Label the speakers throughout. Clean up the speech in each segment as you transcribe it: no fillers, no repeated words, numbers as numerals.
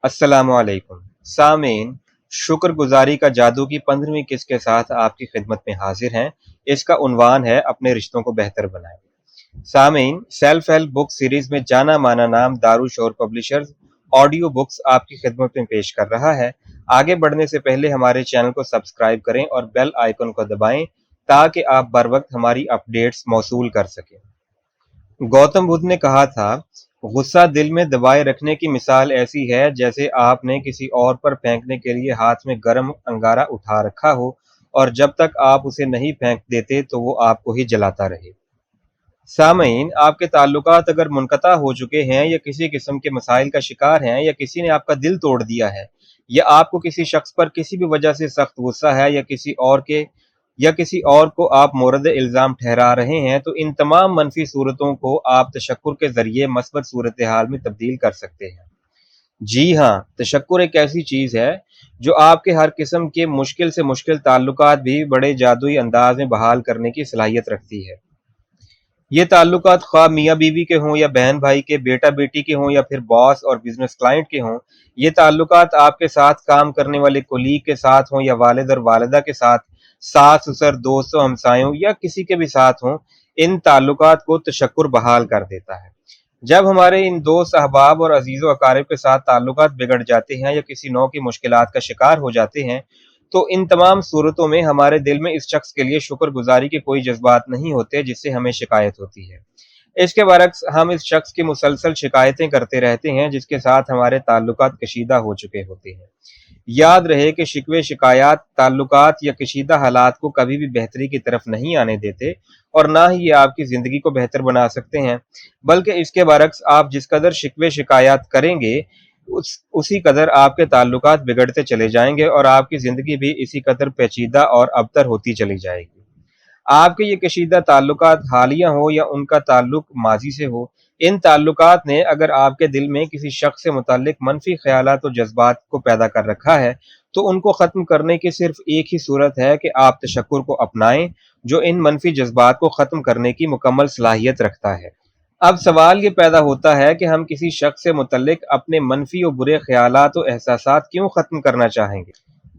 Speaker 1: अस्सलामु अलैकुम सामीन। शुक्रगुजारी का जादू की 15वीं किस्त के साथ आपकी खिदमत में हाजिर हैं। इसका उन्वान है अपने रिश्तों को बेहतर बनाएं। सामीन, सेल्फ हेल्प बुक सीरीज में जाना माना नाम दारुल शोर पब्लिशर्स ऑडियो बुक्स आपकी खिदमत में पेश कर रहा है। आगे बढ़ने से पहले हमारे चैनल को सब्सक्राइब करें और बेल आइकन को दबाएं ताकि आप बर वक्त हमारी अपडेट्स मौसूल कर सकें। गौतम बुद्ध ने कहा था, गुस्सा दिल में दबाए रखने की मिसाल ऐसी है जैसे आपने किसी और पर फेंकने के लिए हाथ में गर्म अंगारा उठा रखा हो और जब तक आप उसे नहीं फेंक देते तो वो आपको ही जलाता रहे। सामईन, आपके ताल्लुकात अगर मुनक़ता हो चुके हैं या किसी किस्म के मसाइल का शिकार हैं या किसी ने आपका दिल तोड़ दिया है या आपको किसी शख्स पर किसी भी वजह से सख्त गुस्सा है या किसी और को आप मोरद इल्ज़ाम ठहरा रहे हैं, तो इन तमाम मनफी सूरतों को आप तशक्कुर के ज़रिए मस्बत सूरत हाल में तब्दील कर सकते हैं। जी हाँ, तशक्कुर एक ऐसी चीज़ है जो आपके हर किस्म के मुश्किल से मुश्किल ताल्लुकात भी बड़े जादुई अंदाज में बहाल करने की सलाहियत रखती है। ये ताल्लुकात ख्वाह मियाँ बीवी के हों या बहन भाई के, बेटा बेटी के हों या फिर बॉस और बिजनेस क्लाइंट के हों, ये ताल्लुकात आपके साथ काम करने वाले कोलीग के साथ हों या वालिद और वालिदा के साथ, सास ससुर, दोस्तों, हमसायों या किसी के भी साथ हों, इन ताल्लुकात को तशक्कुर बहाल कर देता है। जब हमारे इन दोस्त अहबाब और अजीज़ अकारिब के साथ ताल्लुकात बिगड़ जाते हैं या किसी नौ की मुश्किलात का शिकार हो जाते हैं, तो इन तमाम सूरतों में हमारे दिल में इस शख्स के लिए शुक्रगुजारी के कोई जज्बात नहीं होते जिससे हमें शिकायत होती है। इसके बरक्स हम इस शख्स की मुसलसल शिकायतें करते रहते हैं जिसके साथ हमारे ताल्लुकात कशीदा हो चुके होते हैं। याद रहे कि शिकवे शिकायत ताल्लुकात या कशीदा हालात को कभी भी बेहतरी की तरफ नहीं आने देते और ना ही ये आपकी ज़िंदगी को बेहतर बना सकते हैं, बल्कि इसके बरक्स आप जिस कदर शिकवे शिकायत करेंगे उसी कदर आपके ताल्लुकात बिगड़ते चले जाएंगे और आपकी ज़िंदगी भी इसी कदर पेचीदा और अबतर होती चली जाएगी। आपके ये कशीदा ताल्लुकात हालिया हो या उनका ताल्लुक माजी से हो, इन ताल्लुकात ने अगर आपके दिल में किसी शख्स से मुताल्लिक मनफी ख्यालात और जज्बात को पैदा कर रखा है, तो उनको ख़त्म करने की सिर्फ एक ही सूरत है कि आप तशक्कुर को अपनाएं, जो इन मनफी जज्बात को ख़त्म करने की मुकम्मल सलाहियत रखता है। अब सवाल ये पैदा होता है कि हम किसी शख्स से मुतल्लिक अपने मनफी और बुरे ख्यालात और एहसासात क्यों ख़त्म करना चाहेंगे?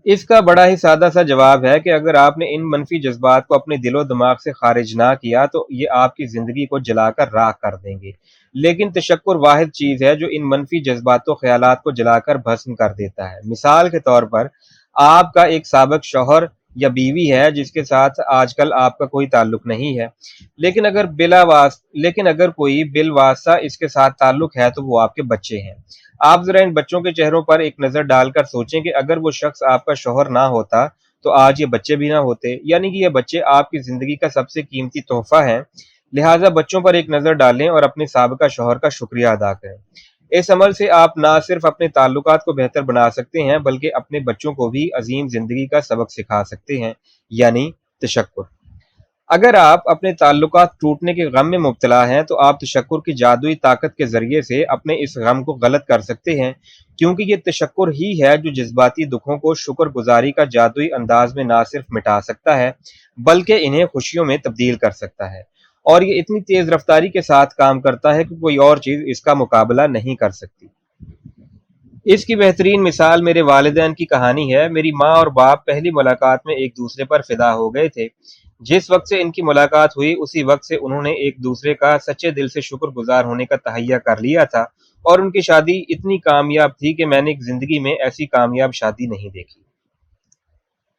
Speaker 1: इसका बड़ा ही सादा सा जवाब है कि अगर आपने इन मनफी जज्बात को अपने दिलो दिमाग से खारिज ना किया तो ये आपकी ज़िंदगी को जलाकर राख कर देंगे। लेकिन तशक्कुर वाहिद चीज़ है जो इन मनफी जज्बात और ख्यालात को जलाकर भस्म कर देता है। मिसाल के तौर पर, आपका एक साबिक शौहर या बीवी है जिसके साथ आजकल आपका कोई ताल्लुक नहीं है, लेकिन अगर कोई बिलवास्ता इसके साथ ताल्लुक है तो वो आपके बच्चे हैं। आप जरा इन बच्चों के चेहरों पर एक नज़र डालकर सोचें कि अगर वो शख्स आपका शौहर ना होता तो आज ये बच्चे भी ना होते, यानी कि ये बच्चे आपकी ज़िंदगी का सबसे कीमती तोहफा है। लिहाजा बच्चों पर एक नज़र डालें और अपने साबिका शौहर का शुक्रिया अदा करें। इस अमल से आप ना सिर्फ अपने ताल्लुकात को बेहतर बना सकते हैं बल्कि अपने बच्चों को भी अजीम ज़िंदगी का सबक सिखा सकते हैं, यानी तशक्कुर। अगर आप अपने ताल्लुकात टूटने के गम में मुब्तला हैं तो आप तशक्कुर की जादुई ताकत के ज़रिए से अपने इस गम को गलत कर सकते हैं, क्योंकि ये तशक्कुर ही है जो जज्बाती दुखों को शुक्रगुजारी का जादुई अंदाज में ना सिर्फ मिटा सकता है बल्कि इन्हें खुशियों में तब्दील कर सकता है। और ये इतनी तेज़ रफ्तारी के साथ काम करता है कि कोई और चीज़ इसका मुकाबला नहीं कर सकती। इसकी बेहतरीन मिसाल मेरे वालिदैन की कहानी है। मेरी माँ और बाप पहली मुलाकात में एक दूसरे पर फिदा हो गए थे। जिस वक्त से इनकी मुलाकात हुई उसी वक्त से उन्होंने एक दूसरे का सच्चे दिल से शुक्रगुजार होने का तहैया कर लिया था और उनकी शादी इतनी कामयाब थी कि मैंने ज़िंदगी में ऐसी कामयाब शादी नहीं देखी।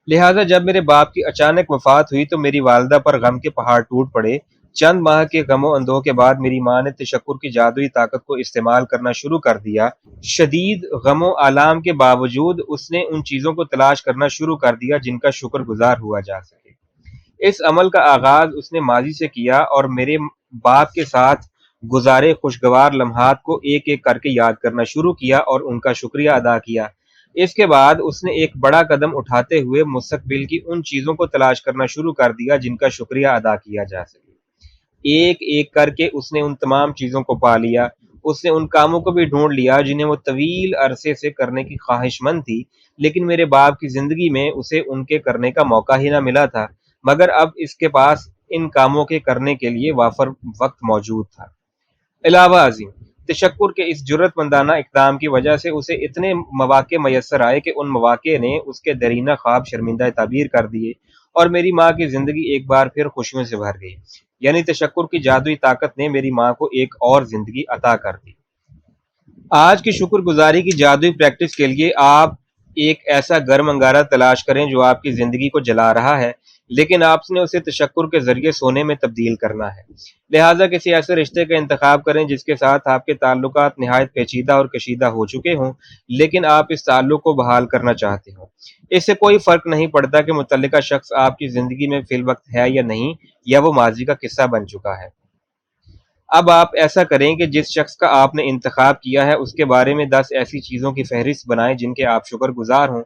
Speaker 1: लिहाजा जब मेरे बाप की अचानक वफात हुई तो मेरी वालिदा पर गम के पहाड़ टूट पड़े। चंद माह के गमो अंदों के बाद मेरी माँ ने तशक्कुर की जादुई ताकत को इस्तेमाल करना शुरू कर दिया। शदीद गमो आलाम के बावजूद उसने उन चीज़ों को तलाश करना शुरू कर दिया जिनका शुक्रगुजार हुआ जा सके। इस अमल का आगाज उसने माजी से किया और मेरे बाप के साथ गुजारे खुशगवार लम्हात को एक एक करके याद करना शुरू किया और उनका शुक्रिया अदा किया। इसके बाद उसने एक बड़ा कदम उठाते हुए मुस्तकबिल की उन चीज़ों को तलाश करना शुरू कर दिया जिनका शुक्रिया अदा किया जा सके। एक एक करके उसने उन तमाम चीज़ों को पा लिया। उसने उन कामों को भी ढूंढ लिया जिन्हें वो तवील अरसे से करने की ख्वाहिशमंद थी, लेकिन मेरे बाप की ज़िंदगी में उसे उनके करने का मौका ही ना मिला था। मगर अब इसके पास इन कामों के करने के लिए वाफर वक्त मौजूद था। अलावा अजीम, तशक्कुर के इस जुर्रतमंदाना इक़दाम की वजह से उसे इतने मौक़े मयस्सर आए कि उन मौक़े ने उसके दरीना ख्वाब शर्मिंदा ताबीर कर दिए और मेरी माँ की ज़िंदगी एक बार फिर खुशियों से भर गई। यानी तशक्कुर की जादुई ताकत ने मेरी माँ को एक और ज़िंदगी अता कर दी। आज की शुक्रगुजारी की जादुई प्रैक्टिस के लिए आप एक ऐसा गर्म अंगारा तलाश करें जो आपकी ज़िंदगी को जला रहा है, लेकिन आपने उसे तशक्कुर के ज़रिए सोने में तब्दील करना है। लिहाजा किसी ऐसे रिश्ते का इंतखाब करें जिसके साथ आपके ताल्लुकात निहायत पेचीदा और कशीदा हो चुके हों, लेकिन आप इस ताल्लुक को बहाल करना चाहते हों। इससे कोई फ़र्क नहीं पड़ता कि मुतल्लिका शख्स आपकी ज़िंदगी में फ़िलवक़्त है या नहीं, या वो माज़ी का किस्सा बन चुका है। अब आप ऐसा करें कि जिस शख्स का आपने इंतखाब किया है उसके बारे में 10 ऐसी चीज़ों की फहरिस्त बनाएं जिनके आप शुक्रगुजार हों।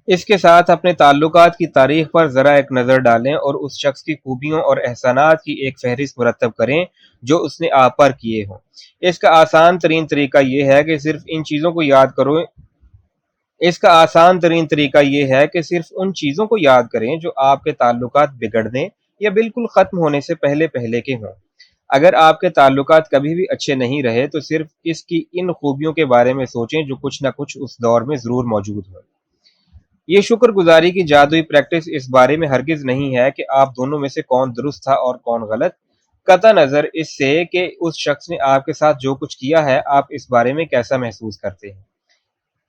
Speaker 1: इसके साथ अपने ताल्लुकात की तारीख पर ज़रा एक नज़र डालें और उस शख्स की खूबियों और एहसानात की एक फहरिस्त मुरतब करें जो उसने आप पर किए हों। इसका आसान तरीन तरीका ये है कि सिर्फ इन चीज़ों को याद करो इसका आसान तरीन तरीका ये है कि सिर्फ उन चीज़ों को याद करें जो आपके ताल्लुकात बिगड़ने या बिल्कुल ख़त्म होने से पहले पहले के हों। अगर आपके ताल्लुकात कभी भी अच्छे नहीं रहे तो सिर्फ इसकी इन खूबियों के बारे में सोचें जो कुछ न कुछ उस दौर में ज़रूर मौजूद हो। ये शुक्रगुजारी की जादुई प्रैक्टिस इस बारे में हरगिज़ नहीं है कि आप दोनों में से कौन दुरुस्त था और कौन गलत। कतई नज़र इससे कि उस शख्स ने आपके साथ जो कुछ किया है आप इस बारे में कैसा महसूस करते हैं।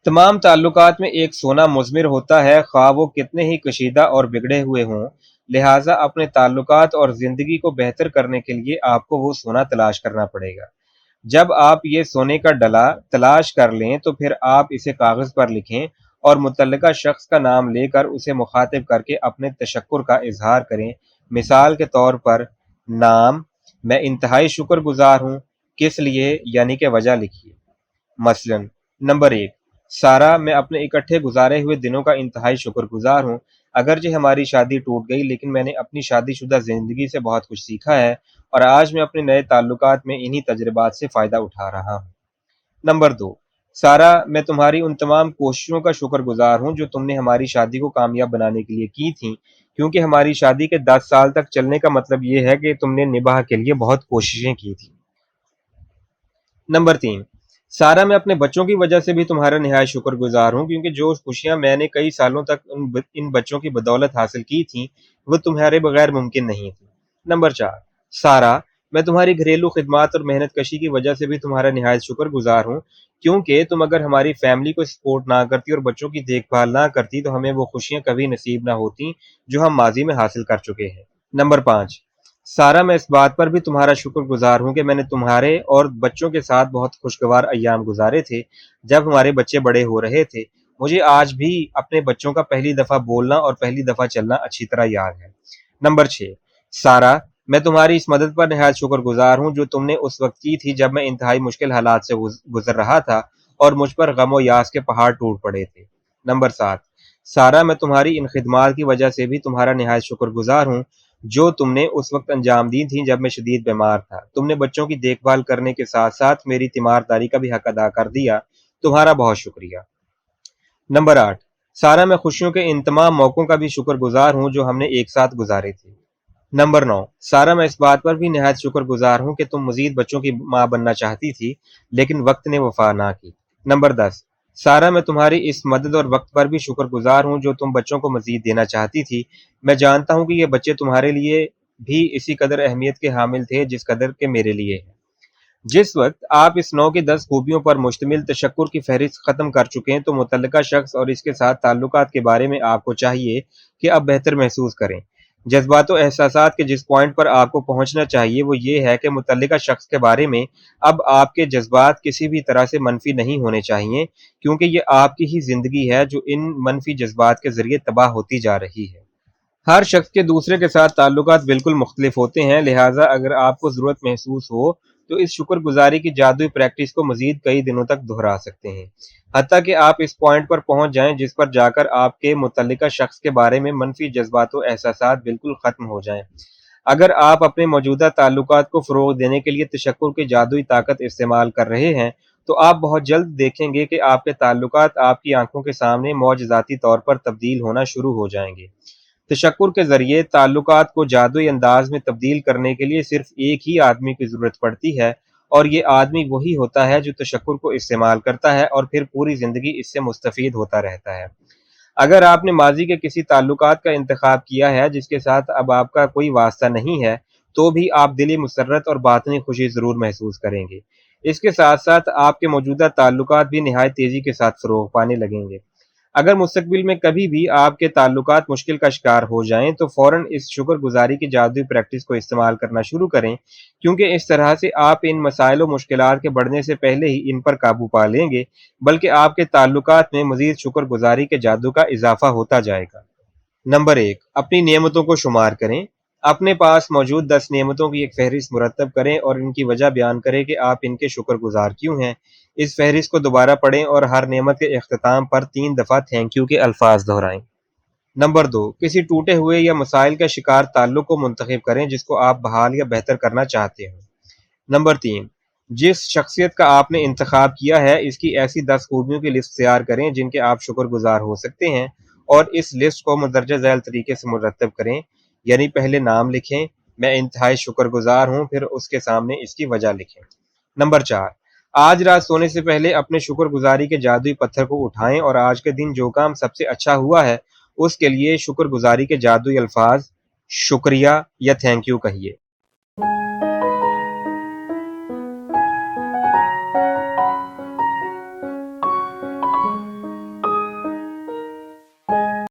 Speaker 1: तमाम ताल्लुकात में एक सोना मुज़मिर होता है, ख्वाह वो कितने ही कशीदा और बिगड़े हुए हों। लिहाजा अपने ताल्लुकात और ज़िंदगी को बेहतर करने के लिए आपको वो सोना तलाश करना पड़ेगा। जब आप ये सोने का डला तलाश कर लें तो फिर आप इसे कागज़ पर लिखें और मुतल्लिका शख्स का नाम लेकर उसे मुखातिब करके अपने तशक्कुर का इजहार करें। मिसाल के तौर पर नाम, मैं इंतहाई शुक्रगुजार हूँ, किस लिए यानी कि वजह लिखिए। मसलन नंबर 1, सारा, मैं अपने इकट्ठे गुजारे हुए दिनों का इंतहाई शुक्रगुजार हूँ। अगरचे हमारी शादी टूट गई लेकिन मैंने अपनी शादीशुदा ज़िंदगी से बहुत कुछ सीखा है और आज मैं अपने नए ताल्लुकात में इन्हीं तजुर्बात से फ़ायदा उठा रहा हूँ। नंबर 2, सारा, मैं तुम्हारी उन तमाम कोशिशों का शुक्रगुजार हूँ जो तुमने हमारी शादी को कामयाब बनाने के लिए की थीं, क्योंकि हमारी शादी के 10 साल तक चलने का मतलब ये है कि तुमने निबाह के लिए बहुत कोशिशें की थीं। नंबर 3, सारा, मैं अपने बच्चों की वजह से भी तुम्हारा निहायत शुक्रगुजार हूँ, क्योंकि जो खुशियाँ मैंने कई सालों तक इन बच्चों की बदौलत हासिल की थीं, वो तुम्हारे बगैर मुमकिन नहीं थी। नंबर 4, सारा, मैं तुम्हारी घरेलू खिदमत और मेहनत कशी की वजह से भी तुम्हारा निहायत शुक्रगुजार हूँ, क्योंकि तुम अगर हमारी फैमिली को सपोर्ट ना करती और बच्चों की देखभाल ना करती तो हमें वो खुशियाँ कभी नसीब ना होती जो हम माजी में हासिल कर चुके हैं। नंबर 5, सारा, मैं इस बात पर भी तुम्हारा शुक्रगुजार हूँ कि मैंने तुम्हारे और बच्चों के साथ बहुत खुशगवार अय्याम गुजारे थे जब हमारे बच्चे बड़े हो रहे थे। मुझे आज भी अपने बच्चों का पहली दफ़ा बोलना और पहली दफ़ा चलना अच्छी तरह याद है। नंबर 6, सारा, मैं तुम्हारी इस मदद पर निहायत शुक्रगुजार हूँ जो तुमने उस वक्त की थी जब मैं इंतहाई मुश्किल हालात से गुजर रहा था और मुझ पर गम और यास के पहाड़ टूट पड़े थे। नंबर 7, सारा, मैं तुम्हारी इन खिदमात की वजह से भी तुम्हारा निहायत शुक्रगुजार हूँ जो तुमने उस वक्त अंजाम दी थी जब मैं शदीद बीमार था। तुमने बच्चों की देखभाल करने के साथ साथ मेरी तीमारदारी का भी हक अदा कर दिया। तुम्हारा बहुत शुक्रिया। नंबर 8, सारा, मैं खुशियों के इन तमाम मौक़ों का भी शुक्रगुजार हूँ जो हमने एक साथ गुजारे थे। नंबर 9, सारा, मैं इस बात पर भी निहायत शुक्रगुजार हूँ कि तुम मज़ीद बच्चों की माँ बनना चाहती थी लेकिन वक्त ने वफ़ा ना की। नंबर 10, सारा, मैं तुम्हारी इस मदद और वक्त पर भी शुक्रगुजार हूँ जो तुम बच्चों को मज़ीद देना चाहती थी। मैं जानता हूँ कि ये बच्चे तुम्हारे लिए भी इसी कदर अहमियत के हामिल थे जिस कदर के मेरे लिए हैं। जिस वक्त आप इस 9 की 10 खूबियों पर मुश्तमिल तशक्कुर की फहरिस्त ख़त्म कर चुके हैं तो मुतल्लिका शख्स और इसके साथ ताल्लुकात के बारे में आपको चाहिए कि अब बेहतर महसूस करें। जज्बात और एहसासात के जिस पॉइंट पर आपको पहुंचना चाहिए वो ये है कि मुतल्लिका शख्स के बारे में अब आपके जज्बात किसी भी तरह से मनफी नहीं होने चाहिए, क्योंकि ये आपकी ही ज़िंदगी है जो इन मनफी जज्बात के ज़रिए तबाह होती जा रही है। हर शख्स के दूसरे के साथ ताल्लुकात बिल्कुल मुख्तलिफ होते हैं, लिहाजा अगर आपको ज़रूरत महसूस हो तो इस शुक्रगुजारी की जादुई प्रैक्टिस को मज़ीद कई दिनों तक दोहरा सकते हैं, हत्ता कि आप इस पॉइंट पर पहुंच जाएं जिस पर जाकर आपके मुतल्लिका शख्स के बारे में मनफी जज्बात और एहसासात बिल्कुल ख़त्म हो जाएं। अगर आप अपने मौजूदा ताल्लुकात को फ़रोग़ देने के लिए तशक्कुर की जादुई ताकत इस्तेमाल कर रहे हैं तो आप बहुत जल्द देखेंगे कि आपके ताल्लुकात आपकी आंखों के सामने मौजज़ाती तौर पर तब्दील होना शुरू हो जाएंगे। तशक्कुर के ज़रिए ताल्लुकात को जादुई अंदाज में तब्दील करने के लिए सिर्फ एक ही आदमी की ज़रूरत पड़ती है اور یہ آدمی وہی ہوتا ہے جو تشکر کو استعمال کرتا ہے اور پھر پوری زندگی اس سے مستفید ہوتا رہتا ہے۔ اگر آپ نے ماضی کے کسی تعلقات کا انتخاب کیا ہے جس کے ساتھ اب آپ کا کوئی واسطہ نہیں ہے، تو بھی آپ دلی مسرت اور باطنی خوشی ضرور محسوس کریں گے۔ اس کے ساتھ ساتھ آپ کے موجودہ تعلقات بھی نہایت تیزی کے ساتھ فروغ پانے لگیں گے۔ اگر مستقبل میں کبھی بھی آپ کے تعلقات مشکل کا شکار ہو جائیں تو فوراً اس شکر گزاری کی جادوئی پریکٹس کو استعمال کرنا شروع کریں، کیونکہ اس طرح سے آپ ان مسائل و مشکلات کے بڑھنے سے پہلے ہی ان پر قابو پا لیں گے، بلکہ آپ کے تعلقات میں مزید شکر گزاری کے جادو کا اضافہ ہوتا جائے گا۔ نمبر 1، اپنی نعمتوں کو شمار کریں۔ اپنے پاس موجود 10 نعمتوں کی ایک فہرست مرتب کریں اور ان کی وجہ بیان کریں کہ آپ ان کے شکر گزار کیوں ہیں۔ اس فہرست کو دوبارہ پڑھیں اور ہر نعمت کے اختتام پر 3 دفعہ تھینک یو کے الفاظ دہرائیں۔ نمبر 2، کسی ٹوٹے ہوئے یا مسائل کا شکار تعلق کو منتخب کریں جس کو آپ بحال یا بہتر کرنا چاہتے ہوں۔ نمبر 3، جس شخصیت کا آپ نے انتخاب کیا ہے اس کی ایسی 10 خوبیوں کی لسٹ تیار کریں جن کے آپ شکر گزار ہو سکتے ہیں، اور اس لسٹ کو مندرجہ ذیل طریقے سے مرتب کریں، یعنی پہلے نام لکھیں، میں انتہائی شکر گزار ہوں، پھر اس کے سامنے اس کی وجہ لکھیں۔ نمبر 4، آج رات سونے سے پہلے اپنے شکر گزاری کے جادوئی پتھر کو اٹھائیں اور آج کے دن جو کام سب سے اچھا ہوا ہے اس کے لیے شکر گزاری کے جادوئی الفاظ شکریہ یا تھینک یو کہیے۔